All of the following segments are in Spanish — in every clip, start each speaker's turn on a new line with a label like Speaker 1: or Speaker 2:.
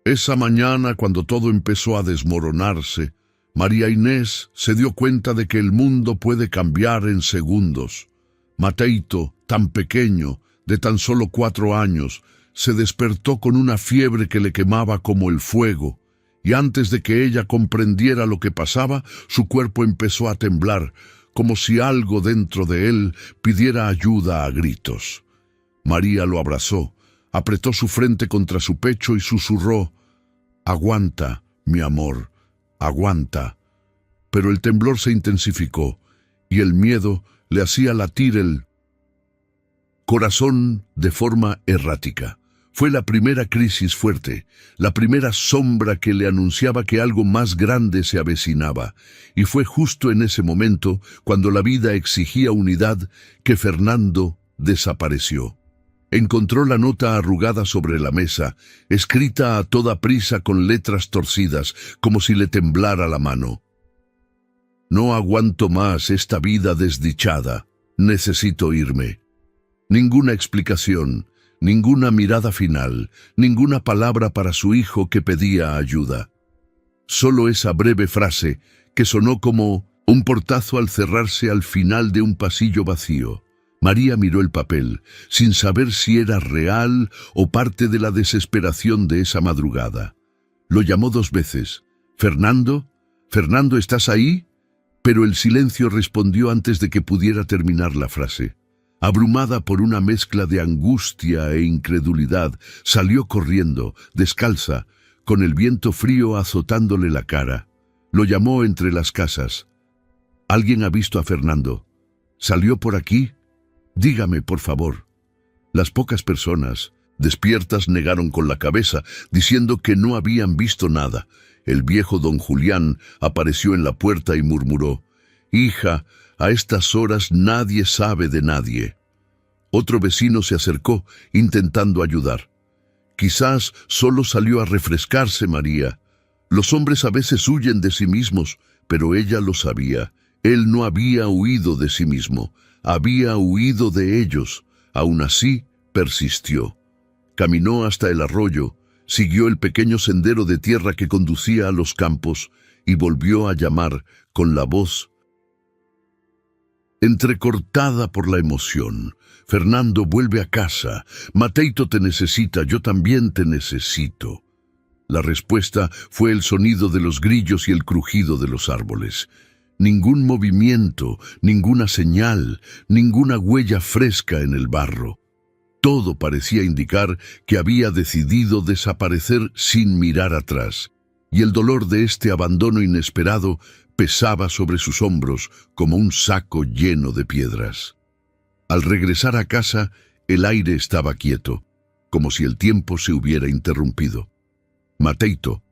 Speaker 1: Esa mañana, cuando todo empezó a desmoronarse, María Inés se dio cuenta de que el mundo puede cambiar en segundos. Mateito, tan pequeño, de tan solo 4 años, se despertó con una fiebre que le quemaba como el fuego, y antes de que ella comprendiera lo que pasaba, su cuerpo empezó a temblar, como si algo dentro de él pidiera ayuda a gritos. María lo abrazó, apretó su frente contra su pecho y susurró: «Aguanta, mi amor, aguanta». Pero el temblor se intensificó y el miedo le hacía latir el corazón de forma errática. Fue la primera crisis fuerte, la primera sombra que le anunciaba que algo más grande se avecinaba, y fue justo en ese momento, cuando la vida exigía unidad, que Fernando desapareció. Encontró la nota arrugada sobre la mesa, escrita a toda prisa con letras torcidas, como si le temblara la mano. «No aguanto más esta vida desdichada. Necesito irme». Ninguna explicación, ninguna mirada final, ninguna palabra para su hijo que pedía ayuda. Solo esa breve frase que sonó como un portazo al cerrarse al final de un pasillo vacío. María miró el papel, sin saber si era real o parte de la desesperación de esa madrugada. Lo llamó 2 veces. «¿Fernando? ¿Fernando, estás ahí?» Pero el silencio respondió antes de que pudiera terminar la frase. Abrumada por una mezcla de angustia e incredulidad, salió corriendo, descalza, con el viento frío azotándole la cara. Lo llamó entre las casas. «¿Alguien ha visto a Fernando? ¿Salió por aquí? Dígame, por favor». Las pocas personas despiertas negaron con la cabeza, diciendo que no habían visto nada. El viejo don Julián apareció en la puerta y murmuró: «Hija, a estas horas nadie sabe de nadie». Otro vecino se acercó, intentando ayudar. «Quizás solo salió a refrescarse, María. Los hombres a veces huyen de sí mismos», pero ella lo sabía. Él no había huido de sí mismo, había huido de ellos. Aún así, persistió. Caminó hasta el arroyo, siguió el pequeño sendero de tierra que conducía a los campos y volvió a llamar con la voz entrecortada por la emoción: «Fernando, vuelve a casa. Mateito te necesita, yo también te necesito». La respuesta fue el sonido de los grillos y el crujido de los árboles. Ningún movimiento, ninguna señal, ninguna huella fresca en el barro. Todo parecía indicar que había decidido desaparecer sin mirar atrás, y el dolor de este abandono inesperado pesaba sobre sus hombros como un saco lleno de piedras. Al regresar a casa, el aire estaba quieto, como si el tiempo se hubiera interrumpido. Mateito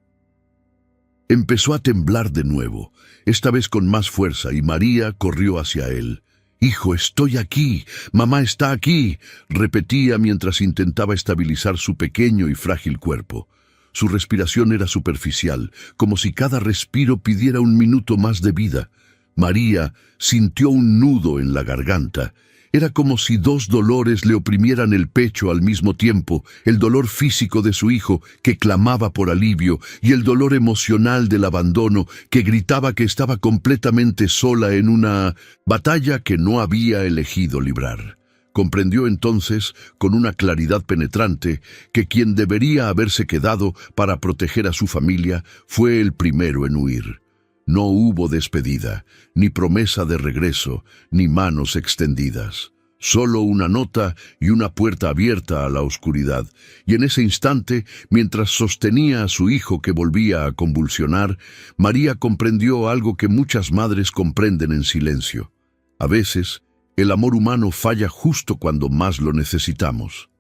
Speaker 1: empezó a temblar de nuevo, esta vez con más fuerza, y María corrió hacia él. «Hijo, estoy aquí, mamá está aquí», repetía mientras intentaba estabilizar su pequeño y frágil cuerpo. Su respiración era superficial, como si cada respiro pidiera un minuto más de vida. María sintió un nudo en la garganta. Era como si 2 dolores le oprimieran el pecho al mismo tiempo: el dolor físico de su hijo, que clamaba por alivio, y el dolor emocional del abandono, que gritaba que estaba completamente sola en una batalla que no había elegido librar. Comprendió entonces, con una claridad penetrante, que quien debería haberse quedado para proteger a su familia fue el primero en huir. No hubo despedida, ni promesa de regreso, ni manos extendidas. Solo una nota y una puerta abierta a la oscuridad. Y en ese instante, mientras sostenía a su hijo que volvía a convulsionar, María comprendió algo que muchas madres comprenden en silencio. A veces, el amor humano falla justo cuando más lo necesitamos.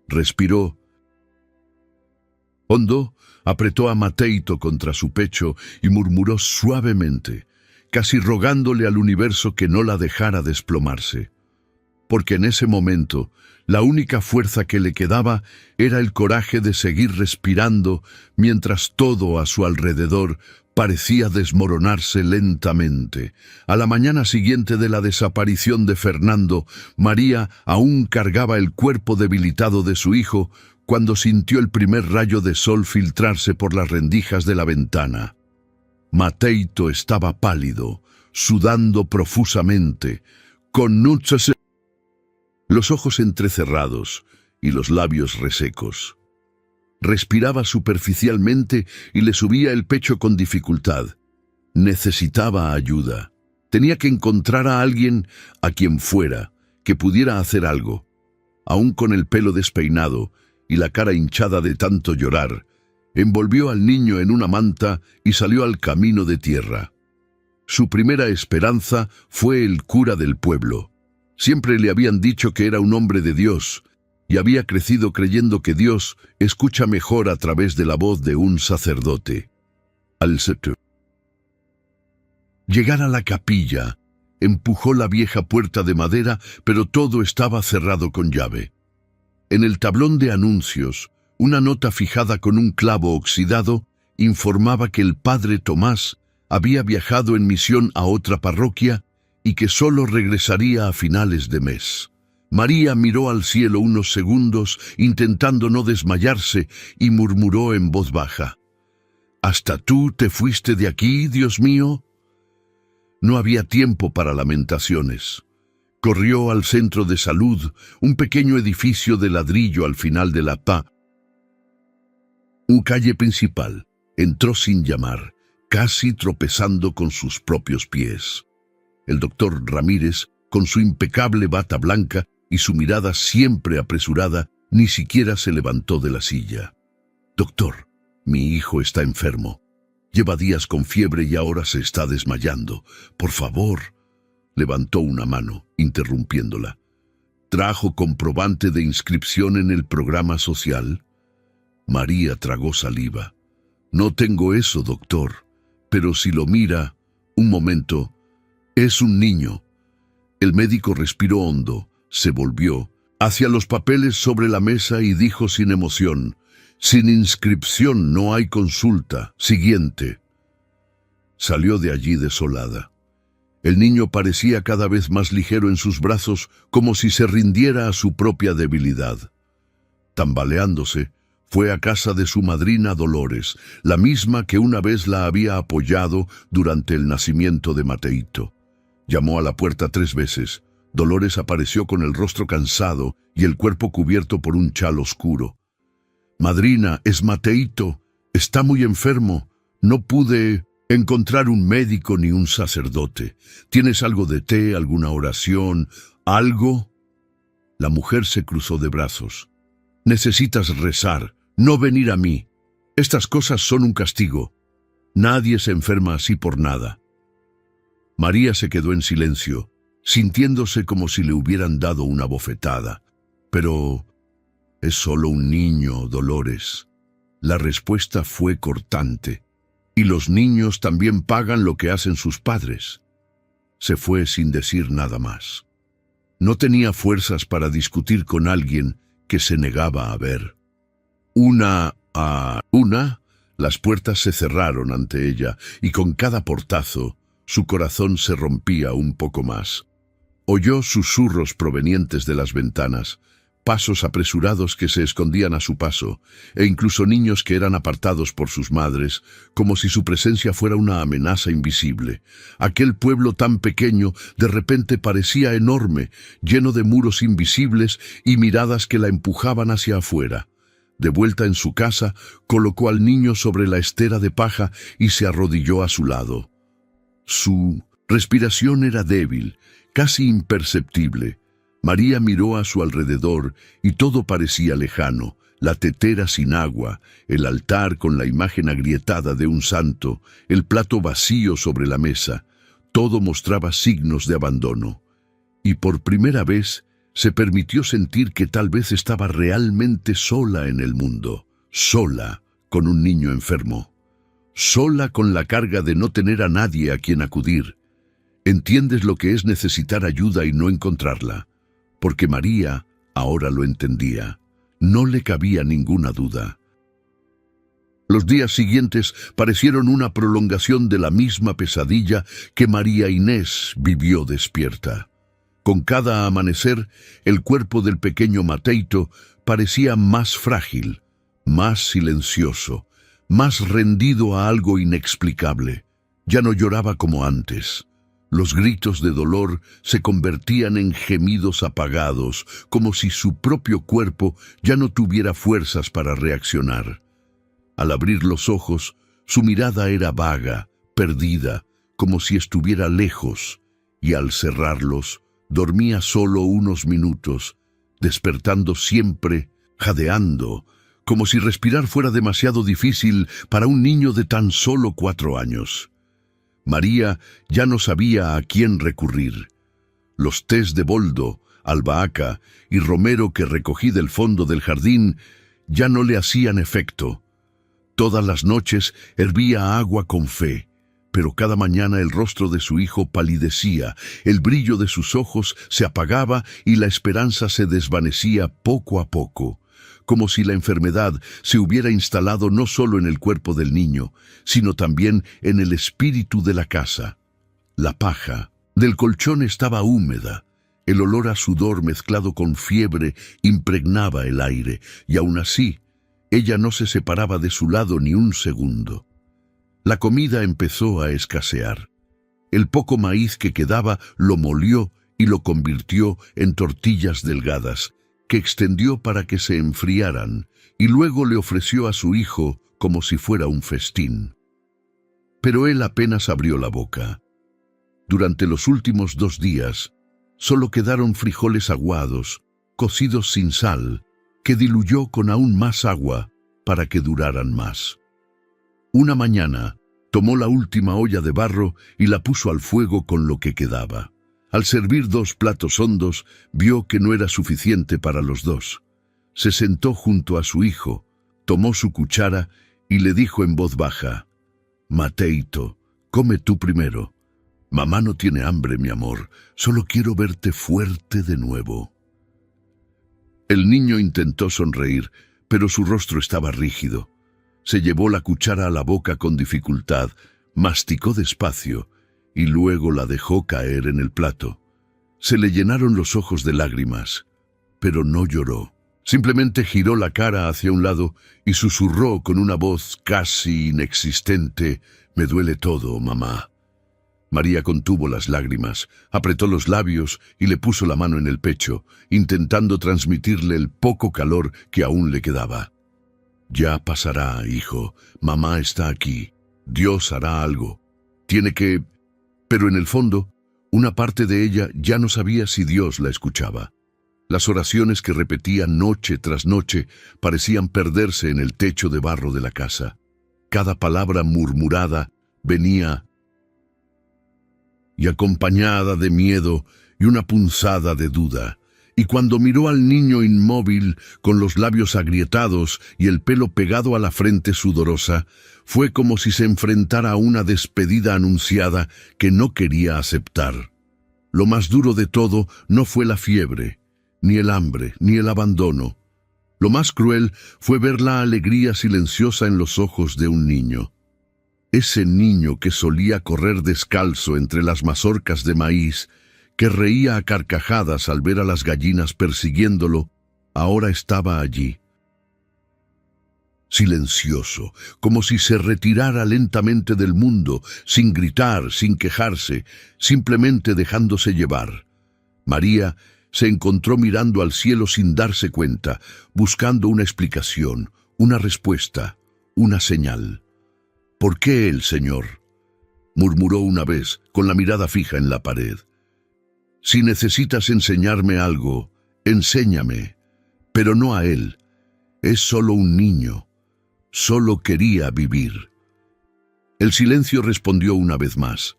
Speaker 1: Respiró hondo, apretó a Mateito contra su pecho y murmuró suavemente, casi rogándole al universo que no la dejara desplomarse. Porque en ese momento, la única fuerza que le quedaba era el coraje de seguir respirando mientras todo a su alrededor parecía desmoronarse lentamente. A la mañana siguiente de la desaparición de Fernando, María aún cargaba el cuerpo debilitado de su hijo cuando sintió el primer rayo de sol filtrarse por las rendijas de la ventana. Mateito estaba pálido, sudando profusamente, con los ojos entrecerrados y los labios resecos. Respiraba superficialmente y le subía el pecho con dificultad. Necesitaba ayuda. Tenía que encontrar a alguien, a quien fuera, que pudiera hacer algo. Aún con el pelo despeinado y la cara hinchada de tanto llorar, envolvió al niño en una manta y salió al camino de tierra. Su primera esperanza fue el cura del pueblo. Siempre le habían dicho que era un hombre de Dios, y había crecido creyendo que Dios escucha mejor a través de la voz de un sacerdote. Al llegar a la capilla, empujó la vieja puerta de madera, pero todo estaba cerrado con llave. En el tablón de anuncios, una nota fijada con un clavo oxidado informaba que el padre Tomás había viajado en misión a otra parroquia y que solo regresaría a finales de mes. María miró al cielo unos segundos, intentando no desmayarse, y murmuró en voz baja: «¿Hasta tú te fuiste de aquí, Dios mío?» No había tiempo para lamentaciones. Corrió al centro de salud, un pequeño edificio de ladrillo al final de la calle principal. Entró sin llamar, casi tropezando con sus propios pies. El doctor Ramírez, con su impecable bata blanca y su mirada siempre apresurada, ni siquiera se levantó de la silla. «Doctor, mi hijo está enfermo. Lleva días con fiebre y ahora se está desmayando. Por favor». Levantó una mano, interrumpiéndola. «¿Trajo comprobante de inscripción en el programa social?» María tragó saliva. «No tengo eso, doctor, pero si lo mira, un momento, es un niño». El médico respiró hondo, se volvió hacia los papeles sobre la mesa y dijo sin emoción: «Sin inscripción no hay consulta. Siguiente». Salió de allí desolada. El niño parecía cada vez más ligero en sus brazos, como si se rindiera a su propia debilidad. Tambaleándose, fue a casa de su madrina Dolores, la misma que una vez la había apoyado durante el nacimiento de Mateito. Llamó a la puerta 3 veces. Dolores apareció con el rostro cansado y el cuerpo cubierto por un chal oscuro. «Madrina, es Mateito. Está muy enfermo. No pude encontrar un médico ni un sacerdote. ¿Tienes algo de té, alguna oración, algo?» La mujer se cruzó de brazos. «Necesitas rezar, no venir a mí. Estas cosas son un castigo. Nadie se enferma así por nada». María se quedó en silencio, sintiéndose como si le hubieran dado una bofetada. «Pero es solo un niño, Dolores». La respuesta fue cortante. «Y los niños también pagan lo que hacen sus padres». Se fue sin decir nada más. No tenía fuerzas para discutir con alguien que se negaba a ver. Una, las puertas se cerraron ante ella, y con cada portazo, su corazón se rompía un poco más. Oyó susurros provenientes de las ventanas, pasos apresurados que se escondían a su paso, e incluso niños que eran apartados por sus madres, como si su presencia fuera una amenaza invisible. Aquel pueblo tan pequeño de repente parecía enorme, lleno de muros invisibles y miradas que la empujaban hacia afuera. De vuelta en su casa, colocó al niño sobre la estera de paja y se arrodilló a su lado. Su respiración era débil, casi imperceptible. María miró a su alrededor y todo parecía lejano: la tetera sin agua, el altar con la imagen agrietada de un santo, el plato vacío sobre la mesa. Todo mostraba signos de abandono. Y por primera vez se permitió sentir que tal vez estaba realmente sola en el mundo, sola con un niño enfermo, sola con la carga de no tener a nadie a quien acudir. ¿Entiendes lo que es necesitar ayuda y no encontrarla? Porque María ahora lo entendía. No le cabía ninguna duda. Los días siguientes parecieron una prolongación de la misma pesadilla que María Inés vivió despierta. Con cada amanecer, el cuerpo del pequeño Mateito parecía más frágil, más silencioso, más rendido a algo inexplicable. Ya no lloraba como antes. Los gritos de dolor se convertían en gemidos apagados, como si su propio cuerpo ya no tuviera fuerzas para reaccionar. Al abrir los ojos, su mirada era vaga, perdida, como si estuviera lejos, y al cerrarlos, dormía solo unos minutos, despertando siempre, jadeando, como si respirar fuera demasiado difícil para un niño de tan solo 4 años. María ya no sabía a quién recurrir. Los tés de boldo, albahaca y romero que recogí del fondo del jardín ya no le hacían efecto. Todas las noches hervía agua con fe, pero cada mañana el rostro de su hijo palidecía, el brillo de sus ojos se apagaba y la esperanza se desvanecía poco a poco, como si la enfermedad se hubiera instalado no solo en el cuerpo del niño, sino también en el espíritu de la casa. La paja del colchón estaba húmeda, el olor a sudor mezclado con fiebre impregnaba el aire, y aún así, ella no se separaba de su lado ni un segundo. La comida empezó a escasear. El poco maíz que quedaba lo molió y lo convirtió en tortillas delgadas, que extendió para que se enfriaran, y luego le ofreció a su hijo como si fuera un festín. Pero él apenas abrió la boca. Durante los últimos 2 días, solo quedaron frijoles aguados, cocidos sin sal, que diluyó con aún más agua para que duraran más. Una mañana, tomó la última olla de barro y la puso al fuego con lo que quedaba. Al servir 2 platos hondos, vio que no era suficiente para los 2. Se sentó junto a su hijo, tomó su cuchara y le dijo en voz baja: «Mateito, come tú primero. Mamá no tiene hambre, mi amor, solo quiero verte fuerte de nuevo». El niño intentó sonreír, pero su rostro estaba rígido. Se llevó la cuchara a la boca con dificultad, masticó despacio y luego la dejó caer en el plato. Se le llenaron los ojos de lágrimas, pero no lloró. Simplemente giró la cara hacia un lado y susurró con una voz casi inexistente: «Me duele todo, mamá». María contuvo las lágrimas, apretó los labios y le puso la mano en el pecho, intentando transmitirle el poco calor que aún le quedaba. «Ya pasará, hijo. Mamá está aquí. Dios hará algo. Tiene que...». Pero en el fondo, una parte de ella ya no sabía si Dios la escuchaba. Las oraciones que repetía noche tras noche parecían perderse en el techo de barro de la casa. Cada palabra murmurada venía y acompañada de miedo y una punzada de duda. Y cuando miró al niño inmóvil, con los labios agrietados y el pelo pegado a la frente sudorosa, fue como si se enfrentara a una despedida anunciada que no quería aceptar. Lo más duro de todo no fue la fiebre, ni el hambre, ni el abandono. Lo más cruel fue ver la alegría silenciosa en los ojos de un niño. Ese niño que solía correr descalzo entre las mazorcas de maíz, que reía a carcajadas al ver a las gallinas persiguiéndolo, ahora estaba allí, silencioso, como si se retirara lentamente del mundo, sin gritar, sin quejarse, simplemente dejándose llevar. María se encontró mirando al cielo sin darse cuenta, buscando una explicación, una respuesta, una señal. «¿Por qué él, Señor?», murmuró una vez, con la mirada fija en la pared. «Si necesitas enseñarme algo, enséñame, pero no a él. Es solo un niño. Solo quería vivir». El silencio respondió una vez más.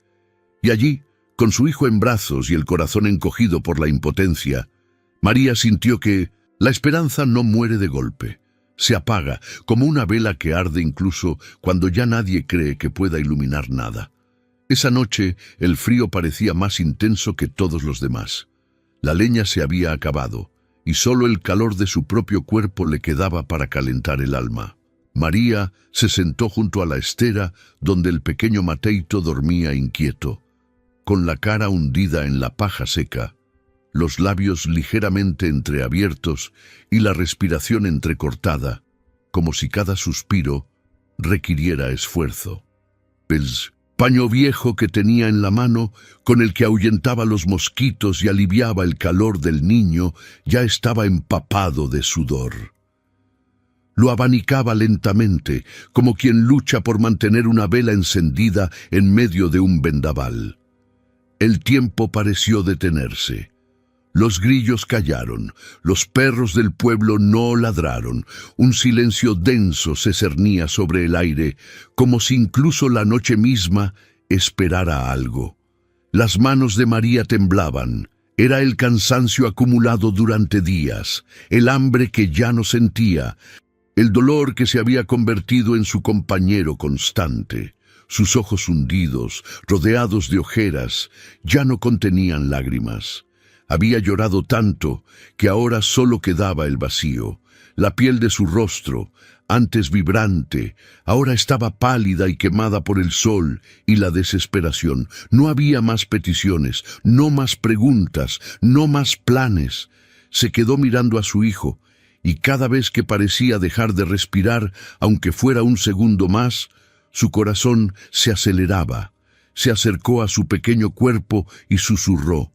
Speaker 1: Y allí, con su hijo en brazos y el corazón encogido por la impotencia, María sintió que la esperanza no muere de golpe. Se apaga, como una vela que arde incluso cuando ya nadie cree que pueda iluminar nada. Esa noche el frío parecía más intenso que todos los demás. La leña se había acabado, y solo el calor de su propio cuerpo le quedaba para calentar el alma. María se sentó junto a la estera donde el pequeño Mateito dormía inquieto, con la cara hundida en la paja seca, los labios ligeramente entreabiertos y la respiración entrecortada, como si cada suspiro requiriera esfuerzo. El paño viejo que tenía en la mano, con el que ahuyentaba los mosquitos y aliviaba el calor del niño, ya estaba empapado de sudor. Lo abanicaba lentamente, como quien lucha por mantener una vela encendida en medio de un vendaval. El tiempo pareció detenerse. Los grillos callaron, los perros del pueblo no ladraron, un silencio denso se cernía sobre el aire, como si incluso la noche misma esperara algo. Las manos de María temblaban. Era el cansancio acumulado durante días, el hambre que ya no sentía, el dolor que se había convertido en su compañero constante. Sus ojos hundidos, rodeados de ojeras, ya no contenían lágrimas. Había llorado tanto que ahora solo quedaba el vacío. La piel de su rostro, antes vibrante, ahora estaba pálida y quemada por el sol y la desesperación. No había más peticiones, no más preguntas, no más planes. Se quedó mirando a su hijo, y cada vez que parecía dejar de respirar, aunque fuera un segundo más, su corazón se aceleraba. Se acercó a su pequeño cuerpo y susurró: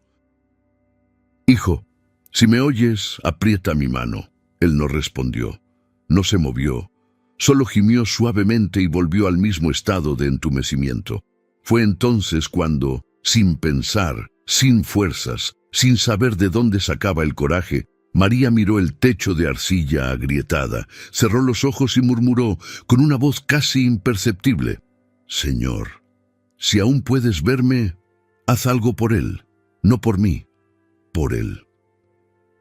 Speaker 1: «Hijo, si me oyes, aprieta mi mano». Él no respondió, no se movió, solo gimió suavemente y volvió al mismo estado de entumecimiento. Fue entonces cuando, sin pensar, sin fuerzas, sin saber de dónde sacaba el coraje, María miró el techo de arcilla agrietada, cerró los ojos y murmuró, con una voz casi imperceptible: «Señor, si aún puedes verme, haz algo por él, no por mí, por él».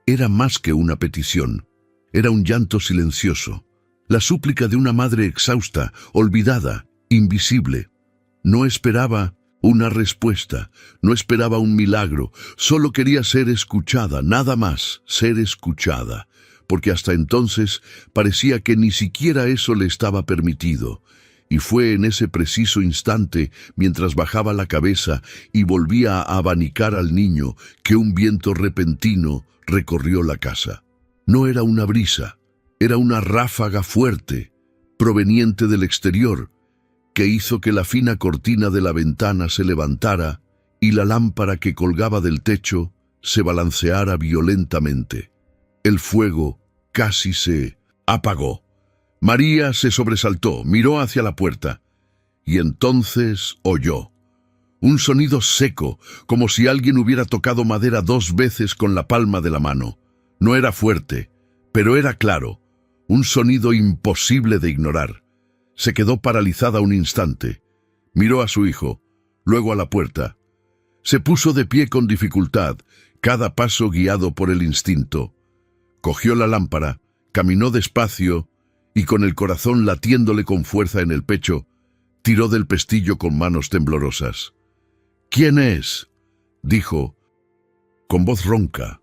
Speaker 1: Era más que una petición, era un llanto silencioso, la súplica de una madre exhausta, olvidada, invisible. No esperaba una respuesta, no esperaba un milagro, solo quería ser escuchada, nada más, ser escuchada, porque hasta entonces parecía que ni siquiera eso le estaba permitido. Y fue en ese preciso instante, mientras bajaba la cabeza y volvía a abanicar al niño, que un viento repentino recorrió la casa. No era una brisa, era una ráfaga fuerte, proveniente del exterior, que hizo que la fina cortina de la ventana se levantara y la lámpara que colgaba del techo se balanceara violentamente. El fuego casi se apagó. María se sobresaltó, miró hacia la puerta, y entonces oyó un sonido seco, como si alguien hubiera tocado madera 2 veces con la palma de la mano. No era fuerte, pero era claro, un sonido imposible de ignorar. Se quedó paralizada un instante. Miró a su hijo, luego a la puerta. Se puso de pie con dificultad, cada paso guiado por el instinto. Cogió la lámpara, caminó despacio y, con el corazón latiéndole con fuerza en el pecho, tiró del pestillo con manos temblorosas. «¿Quién es?», dijo, con voz ronca.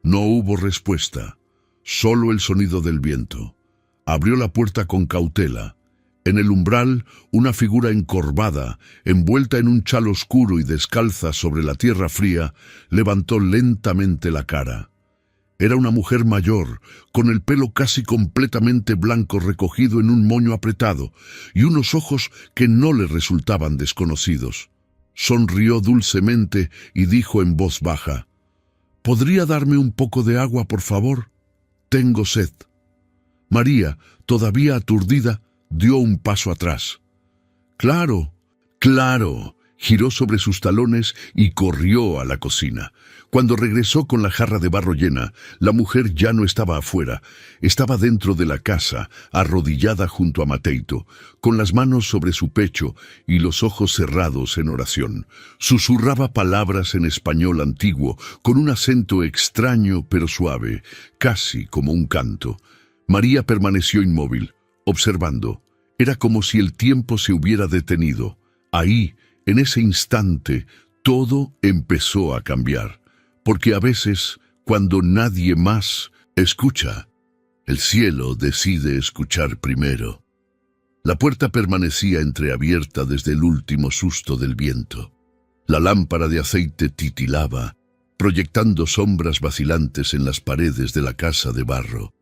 Speaker 1: No hubo respuesta, solo el sonido del viento. Abrió la puerta con cautela. En el umbral, una figura encorvada, envuelta en un chal oscuro y descalza sobre la tierra fría, levantó lentamente la cara. Era una mujer mayor, con el pelo casi completamente blanco recogido en un moño apretado, y unos ojos que no le resultaban desconocidos. Sonrió dulcemente y dijo en voz baja: «¿Podría darme un poco de agua, por favor? Tengo sed». María, todavía aturdida, dio un paso atrás. «Claro, claro», giró sobre sus talones y corrió a la cocina. Cuando regresó con la jarra de barro llena, la mujer ya no estaba afuera, estaba dentro de la casa, arrodillada junto a Mateito, con las manos sobre su pecho y los ojos cerrados en oración. Susurraba palabras en español antiguo, con un acento extraño pero suave, casi como un canto. María permaneció inmóvil, observando. Era como si el tiempo se hubiera detenido. Ahí, en ese instante, todo empezó a cambiar. Porque a veces, cuando nadie más escucha, el cielo decide escuchar primero. La puerta permanecía entreabierta desde el último susto del viento. La lámpara de aceite titilaba, proyectando sombras vacilantes en las paredes de la casa de barro.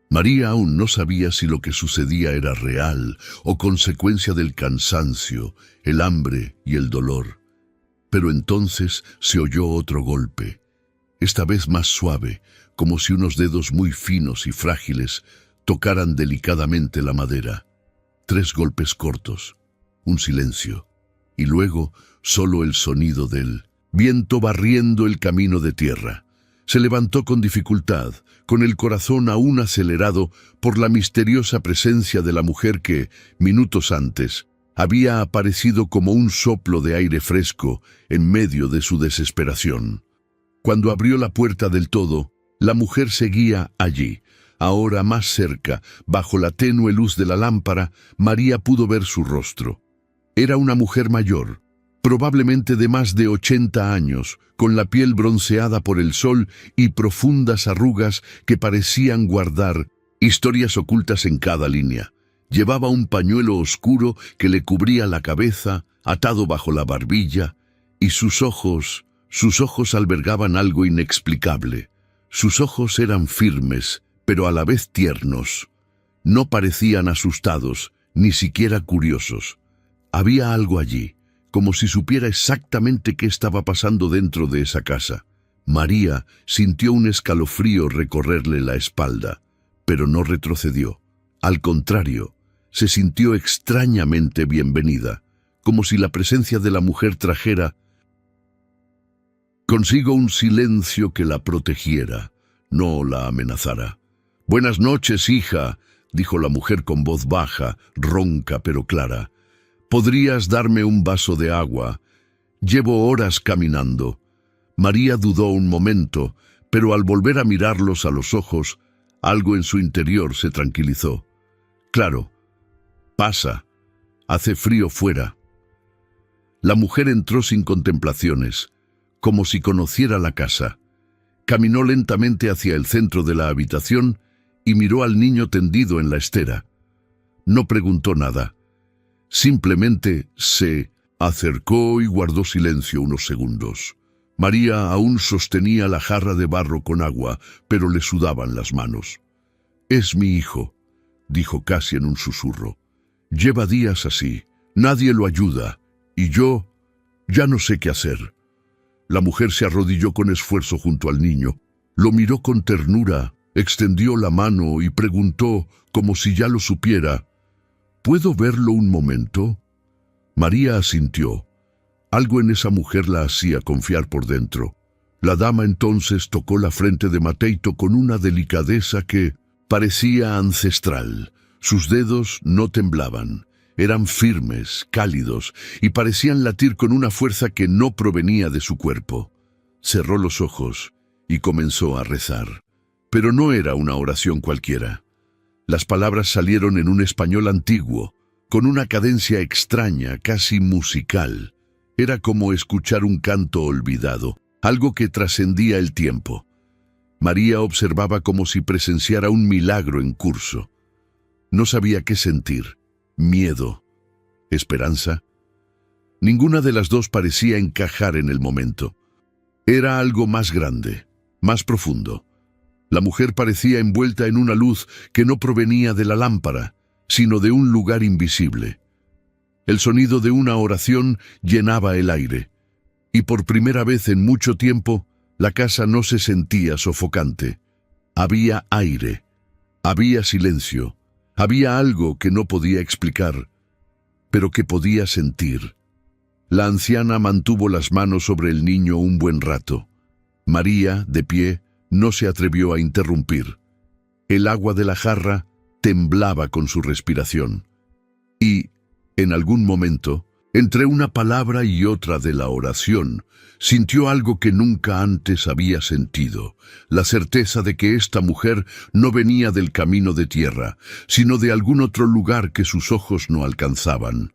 Speaker 1: María aún no sabía si lo que sucedía era real o consecuencia del cansancio, el hambre y el dolor. Pero entonces se oyó otro golpe, esta vez más suave, como si unos dedos muy finos y frágiles tocaran delicadamente la madera. 3 golpes cortos, un silencio, y luego solo el sonido del viento barriendo el camino de tierra. Se levantó con dificultad, con el corazón aún acelerado por la misteriosa presencia de la mujer que, minutos antes, había aparecido como un soplo de aire fresco en medio de su desesperación. Cuando abrió la puerta del todo, la mujer seguía allí. Ahora más cerca, bajo la tenue luz de la lámpara, María pudo ver su rostro. Era una mujer mayor, probablemente de más de 80 años, con la piel bronceada por el sol y profundas arrugas que parecían guardar historias ocultas en cada línea. Llevaba un pañuelo oscuro que le cubría la cabeza, atado bajo la barbilla, y sus ojos albergaban algo inexplicable. Sus ojos eran firmes, pero a la vez tiernos. No parecían asustados, ni siquiera curiosos. Había algo allí, como si supiera exactamente qué estaba pasando dentro de esa casa. María sintió un escalofrío recorrerle la espalda, pero no retrocedió. Al contrario, se sintió extrañamente bienvenida, como si la presencia de la mujer trajera consigo un silencio que la protegiera, no la amenazara. «Buenas noches, hija», dijo la mujer con voz baja, ronca pero clara. «¿Podrías darme un vaso de agua? Llevo horas caminando». María dudó un momento, pero al volver a mirarlos a los ojos, algo en su interior se tranquilizó. «Claro, pasa. Hace frío fuera». La mujer entró sin contemplaciones, como si conociera la casa. Caminó lentamente hacia el centro de la habitación y miró al niño tendido en la estera. No preguntó nada. Simplemente se acercó y guardó silencio unos segundos. María aún sostenía la jarra de barro con agua, pero le sudaban las manos. «Es mi hijo», dijo casi en un susurro. «Lleva días así. Nadie lo ayuda. Y yo ya no sé qué hacer». La mujer se arrodilló con esfuerzo junto al niño. Lo miró con ternura, extendió la mano y preguntó, como si ya lo supiera, «¿Puedo verlo un momento?» María asintió. Algo en esa mujer la hacía confiar por dentro. La dama entonces tocó la frente de Mateito con una delicadeza que parecía ancestral. Sus dedos no temblaban. Eran firmes, cálidos, y parecían latir con una fuerza que no provenía de su cuerpo. Cerró los ojos y comenzó a rezar. Pero no era una oración cualquiera. Las palabras salieron en un español antiguo, con una cadencia extraña, casi musical. Era como escuchar un canto olvidado, algo que trascendía el tiempo. María observaba como si presenciara un milagro en curso. No sabía qué sentir. Miedo, esperanza. Ninguna de las dos parecía encajar en el momento. Era algo más grande, más profundo. La mujer parecía envuelta en una luz que no provenía de la lámpara, sino de un lugar invisible. El sonido de una oración llenaba el aire, y por primera vez en mucho tiempo la casa no se sentía sofocante. Había aire, había silencio. Había algo que no podía explicar, pero que podía sentir. La anciana mantuvo las manos sobre el niño un buen rato. María, de pie, no se atrevió a interrumpir. El agua de la jarra temblaba con su respiración. Y, en algún momento, entre una palabra y otra de la oración, sintió algo que nunca antes había sentido, la certeza de que esta mujer no venía del camino de tierra, sino de algún otro lugar que sus ojos no alcanzaban.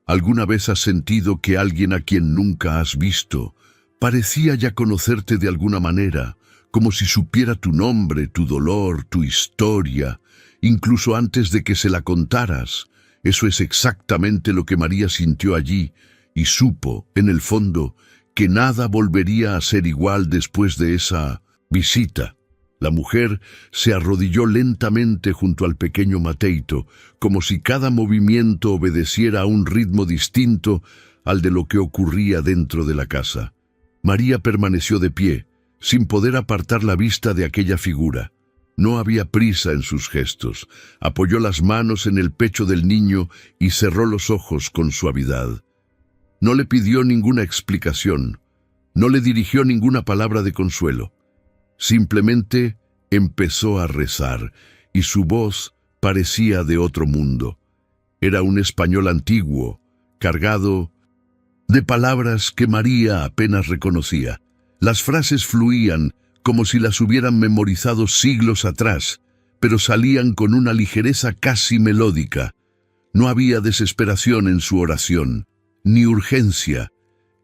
Speaker 1: ¿Alguna vez has sentido que alguien a quien nunca has visto parecía ya conocerte de alguna manera, como si supiera tu nombre, tu dolor, tu historia, incluso antes de que se la contaras? Eso es exactamente lo que María sintió allí, y supo, en el fondo, que nada volvería a ser igual después de esa visita. La mujer se arrodilló lentamente junto al pequeño Mateito, como si cada movimiento obedeciera a un ritmo distinto al de lo que ocurría dentro de la casa. María permaneció de pie, sin poder apartar la vista de aquella figura. No había prisa en sus gestos. Apoyó las manos en el pecho del niño y cerró los ojos con suavidad. No le pidió ninguna explicación, no le dirigió ninguna palabra de consuelo. Simplemente empezó a rezar, y su voz parecía de otro mundo. Era un español antiguo, cargado de palabras que María apenas reconocía. Las frases fluían como si las hubieran memorizado siglos atrás, pero salían con una ligereza casi melódica. No había desesperación en su oración, ni urgencia.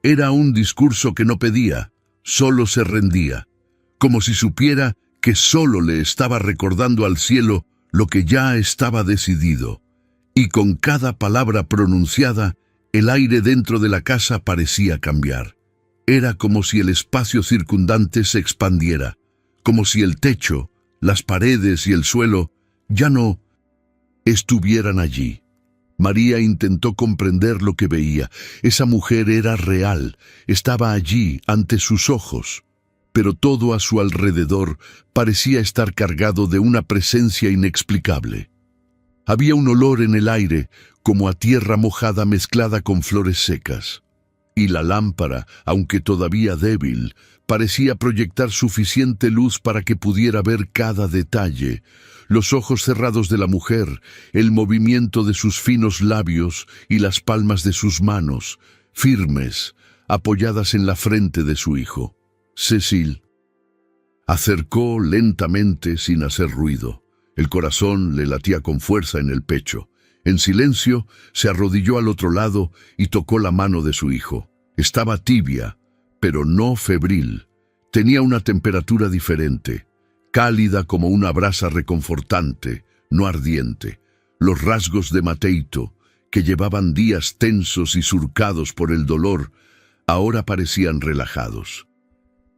Speaker 1: Era un discurso que no pedía, solo se rendía, como si supiera que solo le estaba recordando al cielo lo que ya estaba decidido. Y con cada palabra pronunciada, el aire dentro de la casa parecía cambiar. Era como si el espacio circundante se expandiera, como si el techo, las paredes y el suelo ya no estuvieran allí. María intentó comprender lo que veía. Esa mujer era real, estaba allí ante sus ojos, pero todo a su alrededor parecía estar cargado de una presencia inexplicable. Había un olor en el aire, como a tierra mojada mezclada con flores secas. Y la lámpara, aunque todavía débil, parecía proyectar suficiente luz para que pudiera ver cada detalle. Los ojos cerrados de la mujer, el movimiento de sus finos labios y las palmas de sus manos, firmes, apoyadas en la frente de su hijo. Cecil acercó lentamente sin hacer ruido. El corazón le latía con fuerza en el pecho. En silencio, se arrodilló al otro lado y tocó la mano de su hijo. Estaba tibia, pero no febril. Tenía una temperatura diferente, cálida como una brasa reconfortante, no ardiente. Los rasgos de Mateito, que llevaban días tensos y surcados por el dolor, ahora parecían relajados.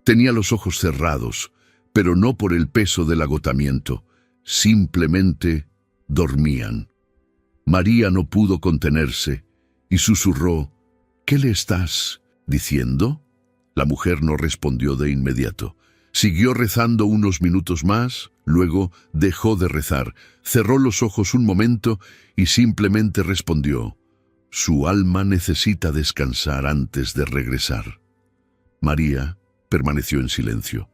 Speaker 1: Tenía los ojos cerrados, pero no por el peso del agotamiento. Simplemente dormían. María no pudo contenerse y susurró: «¿Qué le estás diciendo?». La mujer no respondió de inmediato. Siguió rezando unos minutos más, luego dejó de rezar, cerró los ojos un momento y simplemente respondió: «Su alma necesita descansar antes de regresar». María permaneció en silencio.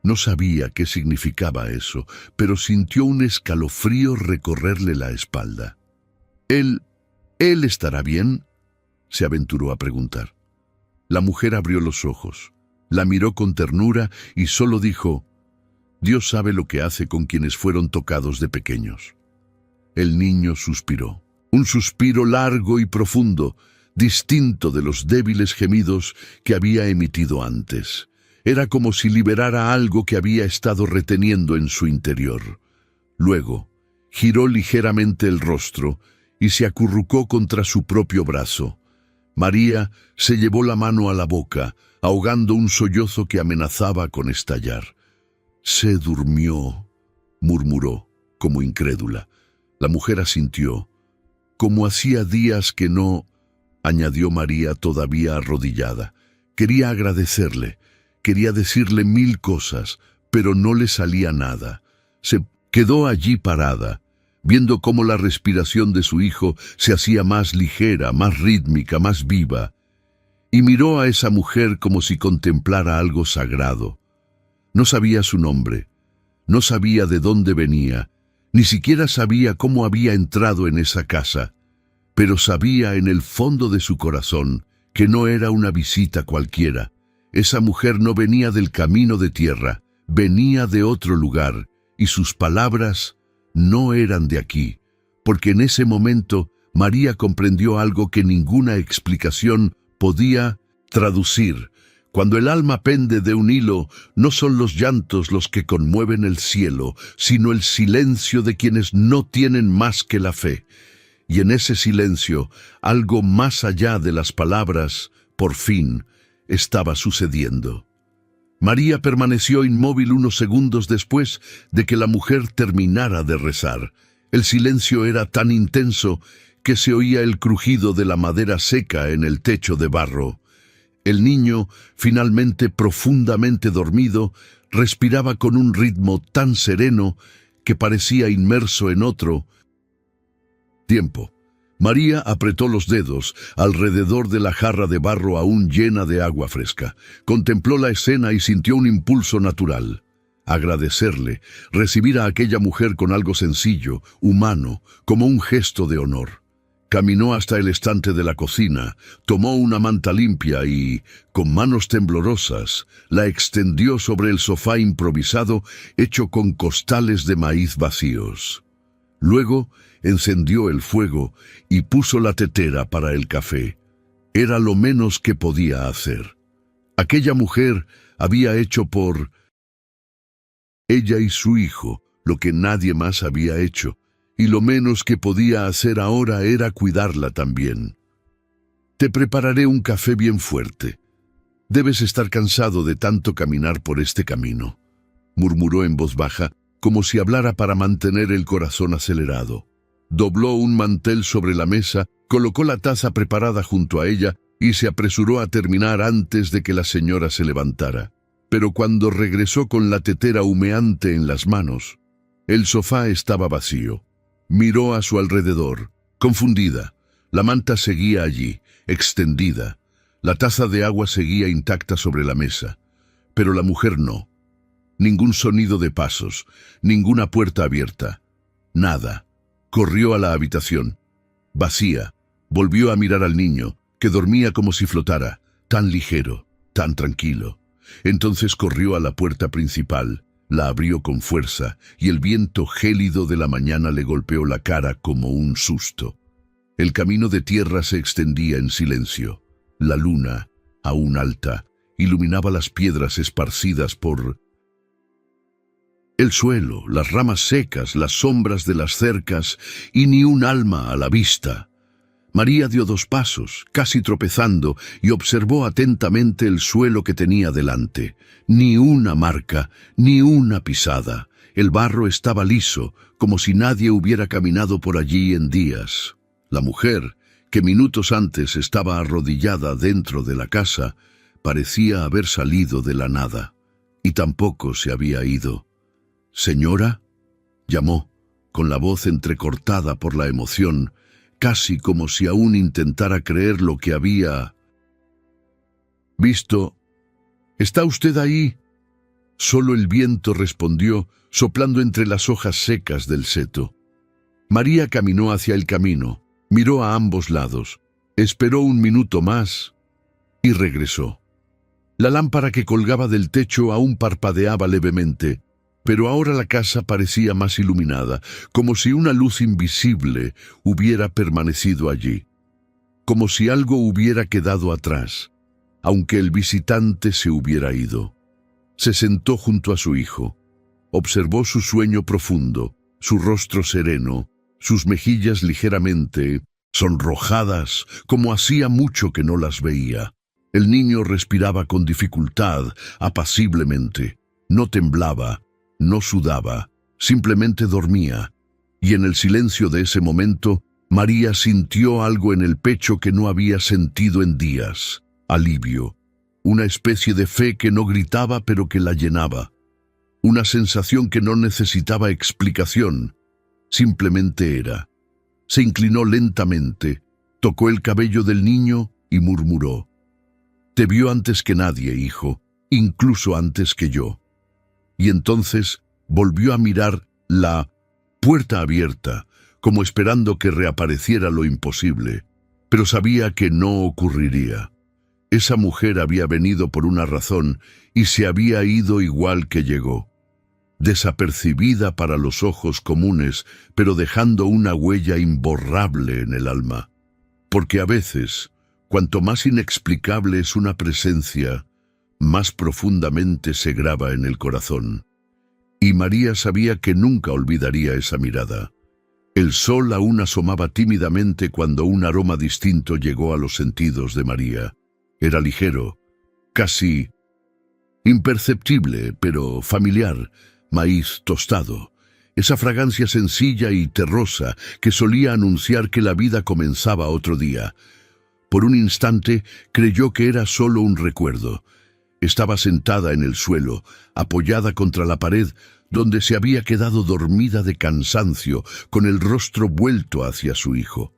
Speaker 1: No sabía qué significaba eso, pero sintió un escalofrío recorrerle la espalda. ¿Él estará bien?», se aventuró a preguntar. La mujer abrió los ojos, la miró con ternura y solo dijo: «Dios sabe lo que hace con quienes fueron tocados de pequeños». El niño suspiró, un suspiro largo y profundo, distinto de los débiles gemidos que había emitido antes. Era como si liberara algo que había estado reteniendo en su interior. Luego, giró ligeramente el rostro y se acurrucó contra su propio brazo. María se llevó la mano a la boca, ahogando un sollozo que amenazaba con estallar. «Se durmió», murmuró, como incrédula. La mujer asintió. «Como hacía días que no», añadió María todavía arrodillada. Quería agradecerle, quería decirle 1000 cosas, pero no le salía nada. Se quedó allí parada, viendo cómo la respiración de su hijo se hacía más ligera, más rítmica, más viva, y miró a esa mujer como si contemplara algo sagrado. No sabía su nombre, no sabía de dónde venía, ni siquiera sabía cómo había entrado en esa casa, pero sabía en el fondo de su corazón que no era una visita cualquiera. Esa mujer no venía del camino de tierra, venía de otro lugar, y sus palabras no eran de aquí, porque en ese momento María comprendió algo que ninguna explicación podía traducir. Cuando el alma pende de un hilo, no son los llantos los que conmueven el cielo, sino el silencio de quienes no tienen más que la fe. Y en ese silencio, algo más allá de las palabras, por fin, estaba sucediendo. María permaneció inmóvil unos segundos después de que la mujer terminara de rezar. El silencio era tan intenso que se oía el crujido de la madera seca en el techo de barro. El niño, finalmente profundamente dormido, respiraba con un ritmo tan sereno que parecía inmerso en otro tiempo. María apretó los dedos alrededor de la jarra de barro aún llena de agua fresca. Contempló la escena y sintió un impulso natural. Agradecerle, recibir a aquella mujer con algo sencillo, humano, como un gesto de honor. Caminó hasta el estante de la cocina, tomó una manta limpia y, con manos temblorosas, la extendió sobre el sofá improvisado hecho con costales de maíz vacíos. Luego encendió el fuego y puso la tetera para el café. Era lo menos que podía hacer. Aquella mujer había hecho por ella y su hijo lo que nadie más había hecho, y lo menos que podía hacer ahora era cuidarla también. Te prepararé un café bien fuerte. Debes estar cansado de tanto caminar por este camino, murmuró en voz baja, como si hablara para mantener el corazón acelerado. Dobló un mantel sobre la mesa, colocó la taza preparada junto a ella y se apresuró a terminar antes de que la señora se levantara. Pero cuando regresó con la tetera humeante en las manos, el sofá estaba vacío. Miró a su alrededor, confundida. La manta seguía allí, extendida. La taza de agua seguía intacta sobre la mesa. Pero la mujer no. Ningún sonido de pasos, ninguna puerta abierta. Nada. Corrió a la habitación. Vacía. Volvió a mirar al niño, que dormía como si flotara, tan ligero, tan tranquilo. Entonces corrió a la puerta principal, la abrió con fuerza, y el viento gélido de la mañana le golpeó la cara como un susto. El camino de tierra se extendía en silencio. La luna, aún alta, iluminaba las piedras esparcidas por el suelo, las ramas secas, las sombras de las cercas, y ni un alma a la vista. María dio 2 pasos, casi tropezando, y observó atentamente el suelo que tenía delante. Ni una marca, ni una pisada. El barro estaba liso, como si nadie hubiera caminado por allí en días. La mujer, que minutos antes estaba arrodillada dentro de la casa, parecía haber salido de la nada, y tampoco se había ido. «¿Señora?», llamó, con la voz entrecortada por la emoción, casi como si aún intentara creer lo que había visto. «¿Está usted ahí?». Solo el viento respondió, soplando entre las hojas secas del seto. María caminó hacia el camino, miró a ambos lados, esperó un minuto más y regresó. La lámpara que colgaba del techo aún parpadeaba levemente, pero ahora la casa parecía más iluminada, como si una luz invisible hubiera permanecido allí, como si algo hubiera quedado atrás, aunque el visitante se hubiera ido. Se sentó junto a su hijo, observó su sueño profundo, su rostro sereno, sus mejillas ligeramente sonrojadas, como hacía mucho que no las veía. El niño respiraba con dificultad, apaciblemente, no temblaba, no sudaba, simplemente dormía, y en el silencio de ese momento, María sintió algo en el pecho que no había sentido en días: alivio, una especie de fe que no gritaba pero que la llenaba, una sensación que no necesitaba explicación, simplemente era. Se inclinó lentamente, tocó el cabello del niño y murmuró: «Te vio antes que nadie, hijo, incluso antes que yo». Y entonces volvió a mirar la puerta abierta, como esperando que reapareciera lo imposible, pero sabía que no ocurriría. Esa mujer había venido por una razón y se había ido igual que llegó, desapercibida para los ojos comunes, pero dejando una huella imborrable en el alma. Porque a veces, cuanto más inexplicable es una presencia, más profundamente se graba en el corazón. Y María sabía que nunca olvidaría esa mirada. El sol aún asomaba tímidamente cuando un aroma distinto llegó a los sentidos de María. Era ligero, casi imperceptible, pero familiar, maíz tostado. Esa fragancia sencilla y terrosa que solía anunciar que la vida comenzaba otro día. Por un instante creyó que era solo un recuerdo. Estaba sentada en el suelo, apoyada contra la pared, donde se había quedado dormida de cansancio, con el rostro vuelto hacia su hijo.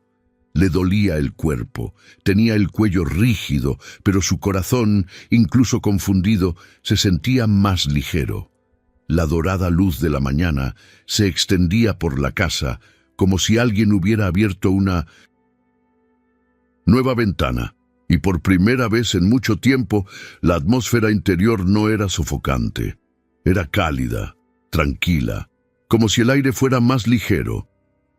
Speaker 1: Le dolía el cuerpo, tenía el cuello rígido, pero su corazón, incluso confundido, se sentía más ligero. La dorada luz de la mañana se extendía por la casa, como si alguien hubiera abierto una nueva ventana, y por primera vez en mucho tiempo la atmósfera interior no era sofocante. Era cálida, tranquila, como si el aire fuera más ligero.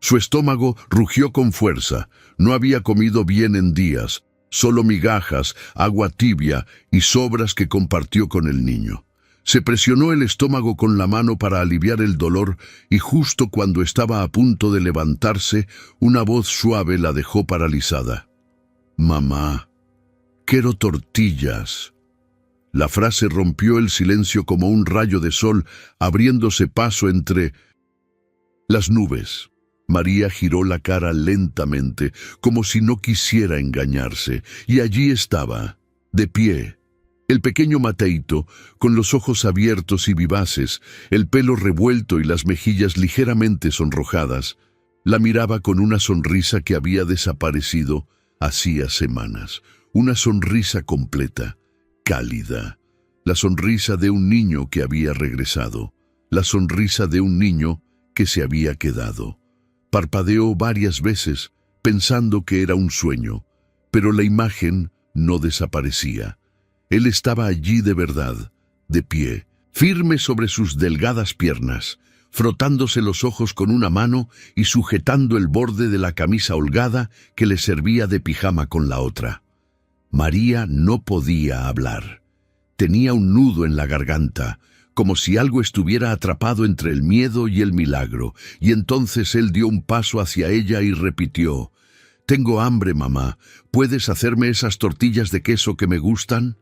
Speaker 1: Su estómago rugió con fuerza. No había comido bien en días, solo migajas, agua tibia y sobras que compartió con el niño. Se presionó el estómago con la mano para aliviar el dolor y justo cuando estaba a punto de levantarse, una voz suave la dejó paralizada. «Mamá, quiero tortillas». La frase rompió el silencio como un rayo de sol, abriéndose paso entre las nubes. María giró la cara lentamente, como si no quisiera engañarse, y allí estaba, de pie, el pequeño Mateito, con los ojos abiertos y vivaces, el pelo revuelto y las mejillas ligeramente sonrojadas. La miraba con una sonrisa que había desaparecido hacía semanas, una sonrisa completa, cálida, la sonrisa de un niño que había regresado, la sonrisa de un niño que se había quedado. Parpadeó varias veces, pensando que era un sueño, pero la imagen no desaparecía. Él estaba allí de verdad, de pie, firme sobre sus delgadas piernas, frotándose los ojos con una mano y sujetando el borde de la camisa holgada que le servía de pijama con la otra. María no podía hablar. Tenía un nudo en la garganta, como si algo estuviera atrapado entre el miedo y el milagro, y entonces él dio un paso hacia ella y repitió: «Tengo hambre, mamá. ¿Puedes hacerme esas tortillas de queso que me gustan?»